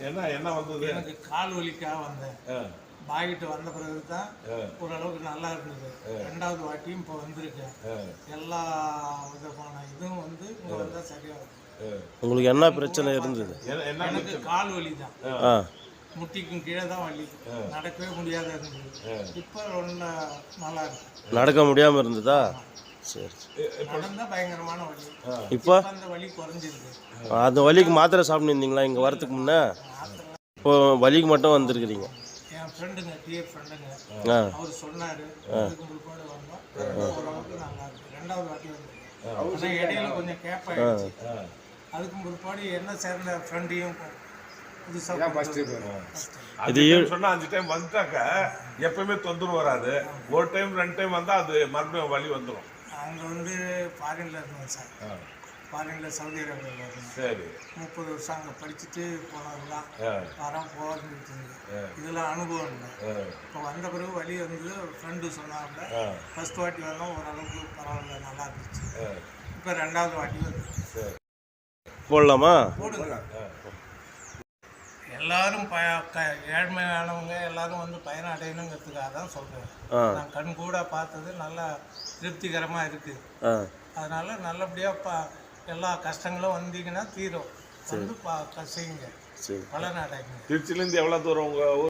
என்ன என்ன வந்தது? எனக்கு கால் வலிக்காக வந்தேன். பாய்கிட்ட வந்த பிறகு தான் ஓரளவுக்கு நல்லா இருந்தது. 2வது வாட்டியும் இப்போ வந்திருக்கேன். எல்லா விதமான இதுவும் வந்து இங்கே வந்தால் சரியாகும். உங்களுக்கு என்ன பிரச்சனை இருந்தது? எனக்கு கால் வலி தான். முட்டிக்கும் கீழே தான் வலி. நடக்கவே முடியாத இருந்தது. இப்போ ரொம்ப நல்லா இருக்கு. நடக்க முடியாமல் இருந்ததா? சரி. நடந்தால் பயங்கரமான வலி. இப்போ அந்த வலி குறைஞ்சிருக்கு. அந்த வலிக்கு மாத்திரை சாப்பிட்டுருந்தீங்களா இங்கே வரத்துக்கு முன்னே? இப்போ வலிக்கு மட்டும் வந்திருக்கிறீங்க? என் ஃப்ரெண்டுங்க, டிஎஃப் ஃப்ரெண்டுங்க, அவர் சொன்னார். அதுக்கு முற்பாடு வந்தோம். ஓரளவுக்கு நல்லா இருக்கு. 2வது வாட்டி வந்து ஆனால் இடையில கொஞ்சம் கேப் ஆகிடுச்சு. அதுக்கு முற்பாடு என்ன சேர்ந்த ஃப்ரெண்டையும் புதுசாக இது சொன்னா 5 டைம் வந்துட்டாக்க எப்பவுமே தொந்தரவு வராது. ஒரு டைம் 2 டைம் வந்தா அது மறுபடியும் வலி வந்துடும். அங்கே வந்து ஃபாரின்ல இருந்தோம் சார். ஃபாரினில் சவுதி அரேபியாவில் இருந்தோம். சரி. 30 வருஷம் அங்கே படிச்சுட்டு போனதுலாம் வரோம் போகிறது. இதெல்லாம் அனுபவம் இல்லை. இப்போ வந்த பிறகு வலி வந்து ஃப்ரெண்டு சொன்னாங்க. ஃபர்ஸ்ட் வாட்டி வரணும் ஓரளவுக்கு பரவாயில்ல, நல்லா இருந்துச்சு. இப்போ 2வது வாட்டி வந்து போடலாமா? போடுங்க. எல்லாரும் ஏழ்மையானவங்க எல்லாரும் வந்து பயன் அடையணுங்கிறதுக்காக தான் சொல்கிறேன். நான் கண் கூட பார்த்தது நல்லா திருப்திகரமாக இருக்குது. அதனால நல்லபடியாக எல்லா கஷ்டங்களும் வந்தீங்கன்னா தீரும். வந்து செய்யுங்க. பலன் அடைங்க. திருச்சிலேருந்து எவ்வளோ தூரம் உங்கள்